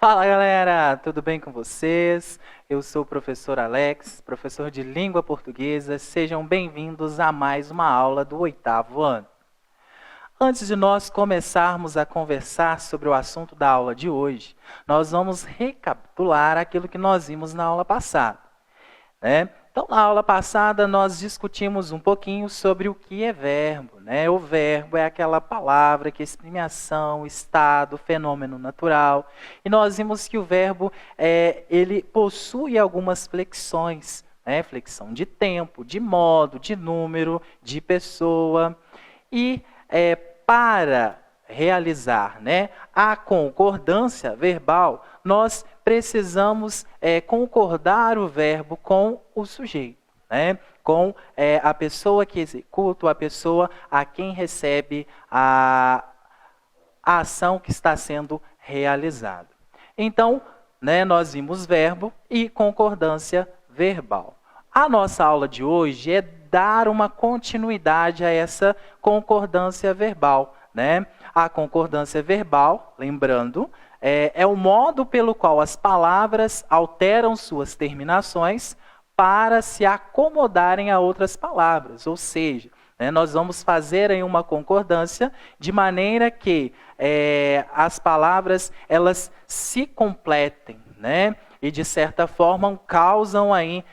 Fala galera, tudo bem com vocês? Eu sou o professor Alex, professor de língua portuguesa. Sejam bem-vindos a mais uma aula do 8º ano. Antes de nós começarmos a conversar sobre o assunto da aula de hoje, nós vamos recapitular aquilo que nós vimos na aula passada, né? Então, na aula passada, nós discutimos um pouquinho sobre o que é verbo, né? O verbo é aquela palavra que exprime ação, estado, fenômeno natural. E nós vimos que o verbo ele possui algumas flexões, né? Flexão de tempo, de modo, de número, de pessoa. E para realizar, né, a concordância verbal, nós precisamos concordar o verbo com o sujeito, né, com a pessoa que executa, a pessoa a quem recebe a ação que está sendo realizada. Então, né, nós vimos verbo e concordância verbal. A nossa aula de hoje é dar uma continuidade a essa concordância verbal, né? A concordância verbal, lembrando, é o modo pelo qual as palavras alteram suas terminações para se acomodarem a outras palavras. Ou seja, né, nós vamos fazer aí uma concordância de maneira que as palavras elas se completem, né? E de certa forma causam aí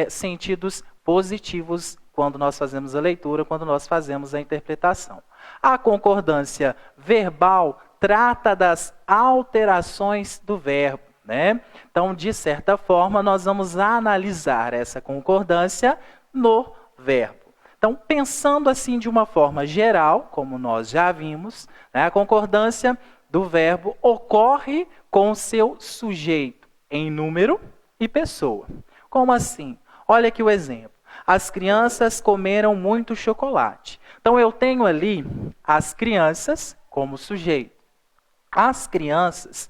sentidos positivos quando nós fazemos a leitura, quando nós fazemos a interpretação. A concordância verbal trata das alterações do verbo, né? Então, de certa forma, nós vamos analisar essa concordância no verbo. Então, pensando assim de uma forma geral, como nós já vimos, né, a concordância do verbo ocorre com o seu sujeito em número e pessoa. Como assim? Olha aqui o exemplo. As crianças comeram muito chocolate. Então, eu tenho ali as crianças como sujeito. As crianças,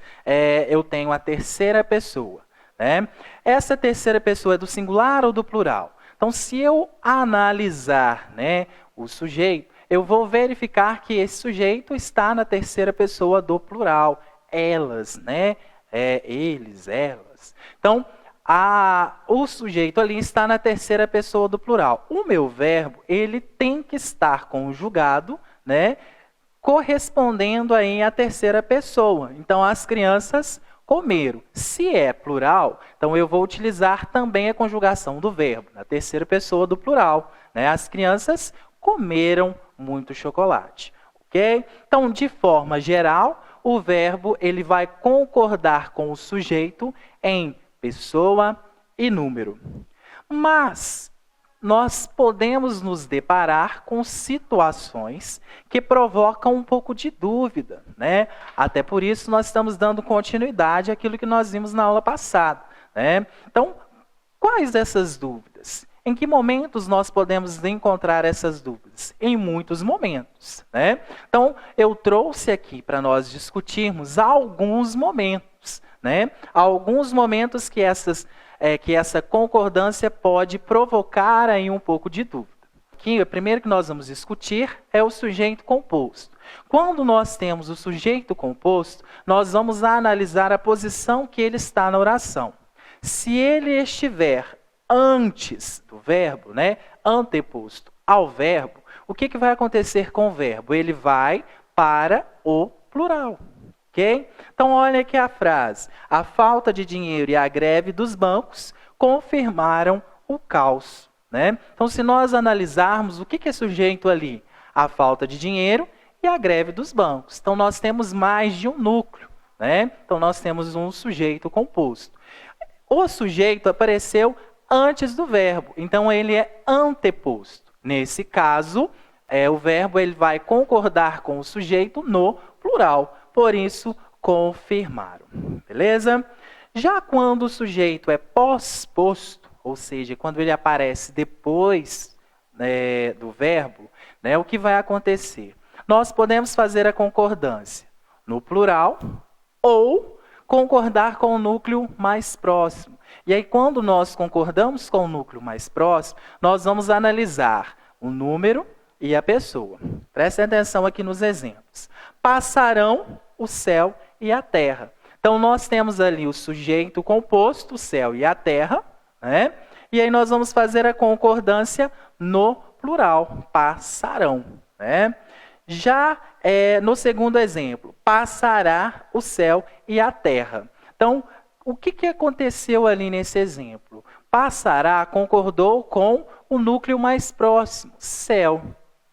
eu tenho a terceira pessoa, né? Essa terceira pessoa é do singular ou do plural? Então, se eu analisar, né, o sujeito, eu vou verificar que esse sujeito está na terceira pessoa do plural. Elas, né? Eles, elas. Então, o sujeito ali está na terceira pessoa do plural. O meu verbo, ele tem que estar conjugado, né, correspondendo aí à terceira pessoa. Então, as crianças comeram. Se é plural, então eu vou utilizar também a conjugação do verbo, na terceira pessoa do plural, né? As crianças comeram muito chocolate, ok? Então, de forma geral, o verbo ele vai concordar com o sujeito em pessoa e número. Mas nós podemos nos deparar com situações que provocam um pouco de dúvida, né? Até por isso nós estamos dando continuidade àquilo que nós vimos na aula passada, né? Então, quais dessas dúvidas? Em que momentos nós podemos encontrar essas dúvidas? Em muitos momentos, né? Então, eu trouxe aqui para nós discutirmos alguns momentos, né? Alguns momentos que essa concordância pode provocar aí um pouco de dúvida. Aqui, o primeiro que nós vamos discutir é o sujeito composto. Quando nós temos o sujeito composto, nós vamos analisar a posição que ele está na oração. Se ele estiver antes do verbo, né, anteposto ao verbo, o que vai acontecer com o verbo? Ele vai para o plural. Okay? Então, olha aqui a frase. A falta de dinheiro e a greve dos bancos confirmaram o caos, né? Então, se nós analisarmos o que é sujeito ali, a falta de dinheiro e a greve dos bancos. Então, nós temos mais de um núcleo, né? Então, nós temos um sujeito composto. O sujeito apareceu antes do verbo, então ele é anteposto. Nesse caso, o verbo ele vai concordar com o sujeito no plural. Por isso, confirmaram. Beleza? Já quando o sujeito é pós-posto, ou seja, quando ele aparece depois do verbo, né, o que vai acontecer? Nós podemos fazer a concordância no plural ou concordar com o núcleo mais próximo. E aí, quando nós concordamos com o núcleo mais próximo, nós vamos analisar o número e a pessoa. Prestem atenção aqui nos exemplos. Passarão o céu e a terra. Então, Então, nós temos ali o sujeito composto, o céu e a terra, né? E aí nós vamos fazer a concordância no plural, passarão, né? Já no segundo exemplo, passará o céu e a terra. Então, o que aconteceu ali nesse exemplo? Passará concordou com o núcleo mais próximo, céu.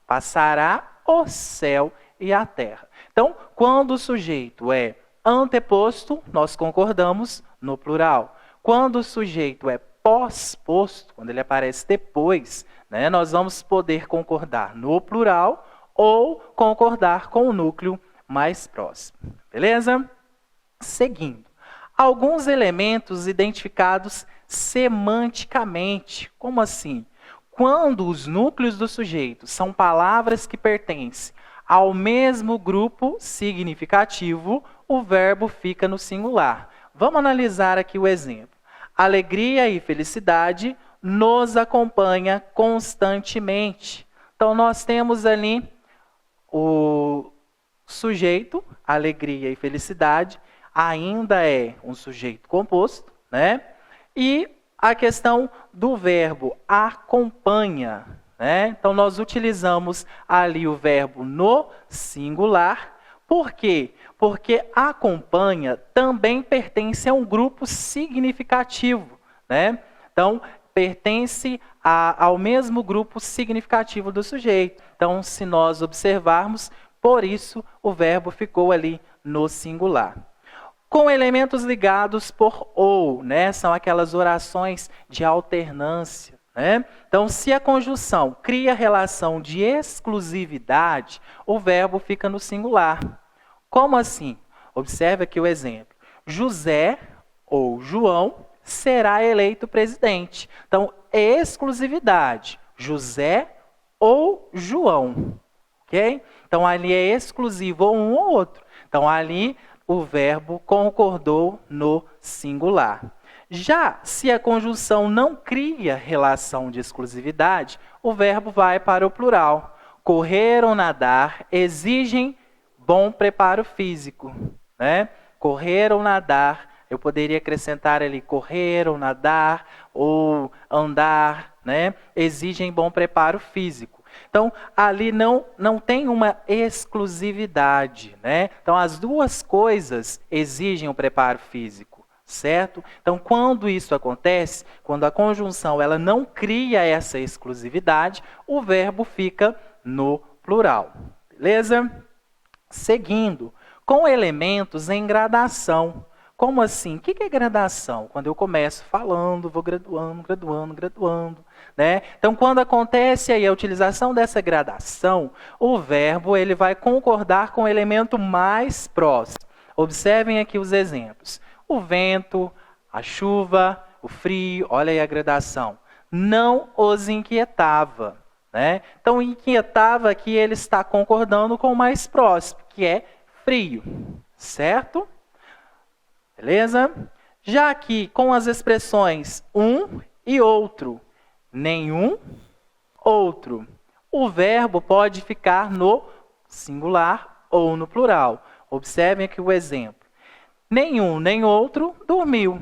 Passará o céu e a terra. Então, quando o sujeito é anteposto, nós concordamos no plural. Quando o sujeito é pós-posto, quando ele aparece depois, né, nós vamos poder concordar no plural ou concordar com o núcleo mais próximo. Beleza? Seguindo. Alguns elementos identificados semanticamente. Como assim? Quando os núcleos do sujeito são palavras que pertencem ao mesmo grupo significativo, o verbo fica no singular. Vamos analisar aqui o exemplo. Alegria e felicidade nos acompanha constantemente. Então, nós temos ali o sujeito, alegria e felicidade, ainda é um sujeito composto, né? E a questão do verbo acompanha, né? Então, nós utilizamos ali o verbo no singular. Por quê? Porque acompanha também pertence a um grupo significativo, né? Então, pertence ao mesmo grupo significativo do sujeito. Então, se nós observarmos, por isso o verbo ficou ali no singular. Com elementos ligados por ou, né? São aquelas orações de alternância, né? Então, se a conjunção cria relação de exclusividade, o verbo fica no singular. Como assim? Observe aqui o exemplo. José ou João será eleito presidente. Então, exclusividade. José ou João. Ok? Então, ali é exclusivo ou um ou outro. Então, ali o verbo concordou no singular. Já se a conjunção não cria relação de exclusividade, o verbo vai para o plural. Correr ou nadar exigem bom preparo físico, né? Correr ou nadar, eu poderia acrescentar ali correr ou nadar ou andar, né? Exigem bom preparo físico. Então, ali não tem uma exclusividade, né? Então, as duas coisas exigem um preparo físico, certo? Então, quando isso acontece, quando a conjunção ela não cria essa exclusividade, o verbo fica no plural, beleza? Seguindo, com elementos em gradação. Como assim? O que é gradação? Quando eu começo falando, vou graduando, né? Então, quando acontece aí a utilização dessa gradação, o verbo ele vai concordar com o elemento mais próximo. Observem aqui os exemplos. O vento, a chuva, o frio, olha aí a gradação. Não os inquietava, né? Então, inquietava aqui ele está concordando com o mais próximo, que é frio, certo? Beleza? Já aqui, com as expressões um e outro, nenhum, outro, o verbo pode ficar no singular ou no plural. Observem aqui o exemplo. Nenhum, nem outro dormiu.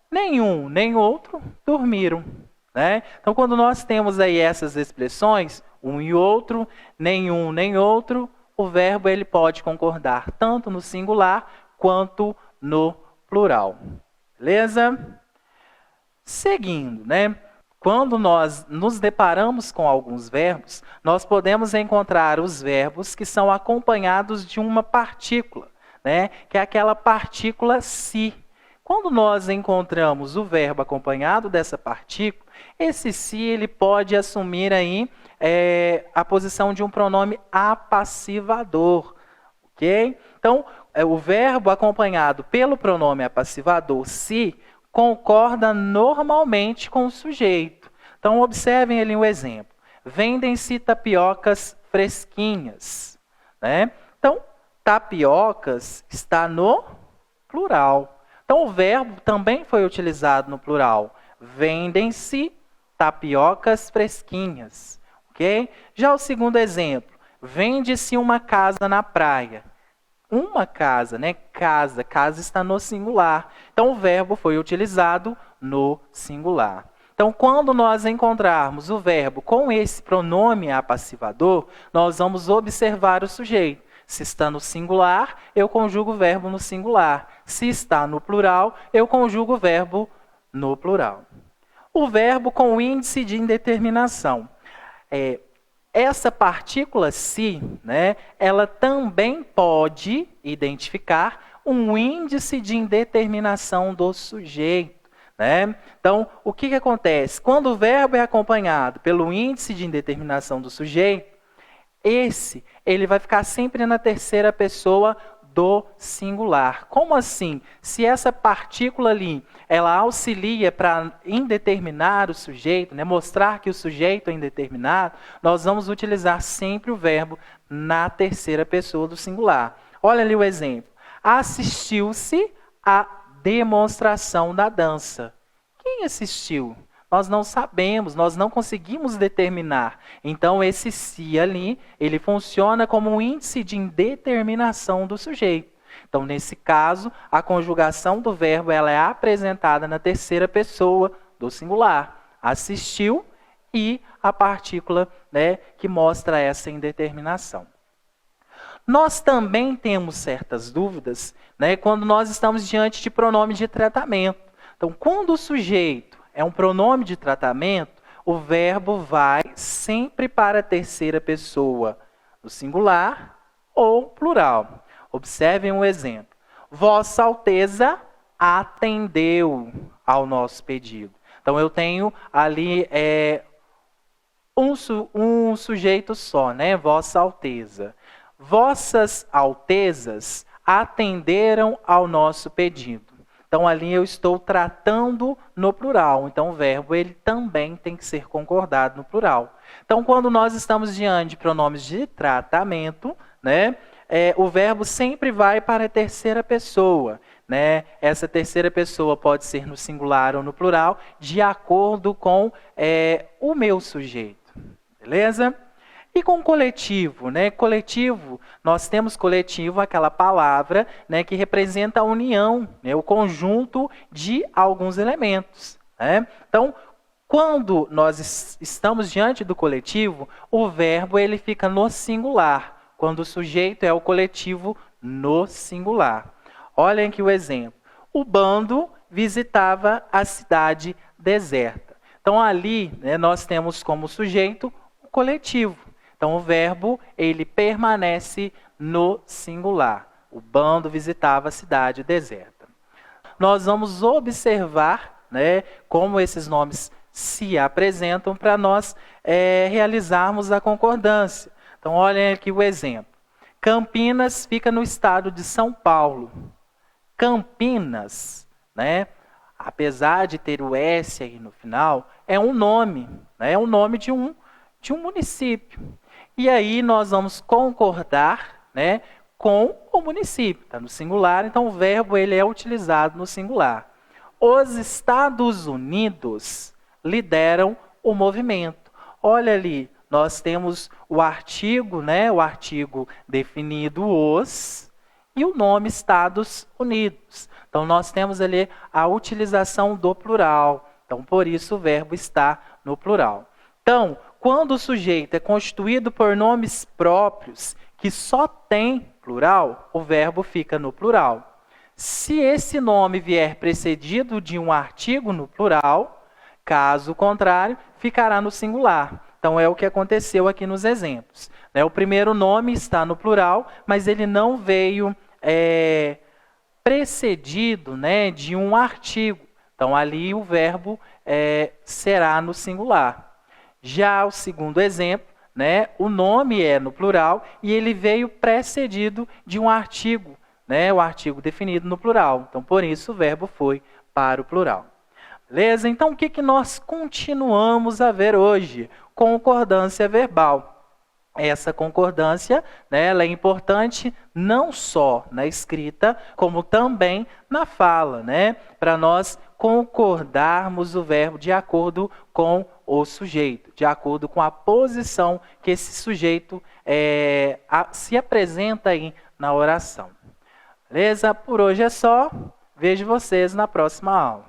Nenhum, nem outro dormiram. Né? Então, quando nós temos aí essas expressões, um e outro, nenhum, nem outro, o verbo ele pode concordar tanto no singular quanto no plural. Beleza? Seguindo, né? Quando nós nos deparamos com alguns verbos, nós podemos encontrar os verbos que são acompanhados de uma partícula, né? Que é aquela partícula se. Quando nós encontramos o verbo acompanhado dessa partícula, esse se ele pode assumir aí a posição de um pronome apassivador, ok? Então, o verbo acompanhado pelo pronome apassivador se concorda normalmente com o sujeito. Então, observem ali um exemplo. Vendem-se tapiocas fresquinhas, né? Então, tapiocas está no plural. Então, o verbo também foi utilizado no plural. Vendem-se tapiocas fresquinhas, ok? Já o segundo exemplo. Vende-se uma casa na praia. uma casa, né? Casa, casa está no singular. Então, o verbo foi utilizado no singular. Então, quando nós encontrarmos o verbo com esse pronome apassivador, nós vamos observar o sujeito. Se está no singular, eu conjugo o verbo no singular. Se está no plural, eu conjugo o verbo no plural. O verbo com índice de indeterminação. Essa partícula se, né, ela também pode identificar um índice de indeterminação do sujeito. Né? Então, o que acontece? Quando o verbo é acompanhado pelo índice de indeterminação do sujeito, ele vai ficar sempre na terceira pessoa do singular. Como assim? Se essa partícula ali, ela auxilia para indeterminar o sujeito, né, mostrar que o sujeito é indeterminado, nós vamos utilizar sempre o verbo na terceira pessoa do singular. Olha ali o exemplo. Assistiu-se a demonstração da dança. Quem assistiu? Nós não sabemos, nós não conseguimos determinar. Então, esse se ali, ele funciona como um índice de indeterminação do sujeito. Então, nesse caso, a conjugação do verbo ela é apresentada na terceira pessoa do singular. Assistiu e a partícula, né, que mostra essa indeterminação. Nós também temos certas dúvidas, né, quando nós estamos diante de pronome de tratamento. Então, quando o sujeito é um pronome de tratamento, o verbo vai sempre para a terceira pessoa do singular ou plural. Observem um exemplo. Vossa Alteza atendeu ao nosso pedido. Então, eu tenho ali um sujeito só, né? Vossa Alteza. Vossas Altezas atenderam ao nosso pedido. Então, ali eu estou tratando no plural. Então, o verbo ele também tem que ser concordado no plural. Então, quando nós estamos diante de pronomes de tratamento, né, o verbo sempre vai para a terceira pessoa. Né? Essa terceira pessoa pode ser no singular ou no plural, de acordo com o meu sujeito. Beleza? E com coletivo, né? Coletivo, nós temos coletivo, aquela palavra, né, que representa a união, né, o conjunto de alguns elementos. Né? Então, quando nós estamos diante do coletivo, o verbo ele fica no singular, quando o sujeito é o coletivo no singular. Olhem aqui o exemplo. O bando visitava a cidade deserta. Então, ali, né, nós temos como sujeito o coletivo. Então, o verbo, ele permanece no singular. O bando visitava a cidade deserta. Nós vamos observar, né, como esses nomes se apresentam para nós realizarmos a concordância. Então, olhem aqui o exemplo. Campinas fica no estado de São Paulo. Campinas, né, apesar de ter o S aí no final, é um nome, né, é um nome de um município. E aí nós vamos concordar, né, com o município. Está no singular, então o verbo ele é utilizado no singular. Os Estados Unidos lideram o movimento. Olha ali, nós temos o artigo, né, o artigo definido os e o nome Estados Unidos. Então nós temos ali a utilização do plural. Então por isso o verbo está no plural. Então, quando o sujeito é constituído por nomes próprios, que só tem plural, o verbo fica no plural. Se esse nome vier precedido de um artigo no plural, caso contrário, ficará no singular. Então, é o que aconteceu aqui nos exemplos. O primeiro nome está no plural, mas ele não veio precedido, né, de um artigo. Então, ali o verbo será no singular. Já o segundo exemplo, né, o nome é no plural e ele veio precedido de um artigo, né, o artigo definido no plural. Então, por isso, o verbo foi para o plural. Beleza? Então, o que nós continuamos a ver hoje? Concordância verbal. Essa concordância, né, ela é importante não só na escrita, como também na fala, né, para nós concordarmos o verbo de acordo com o sujeito, de acordo com a posição que esse sujeito se apresenta aí na oração. Beleza? Por hoje é só. Vejo vocês na próxima aula.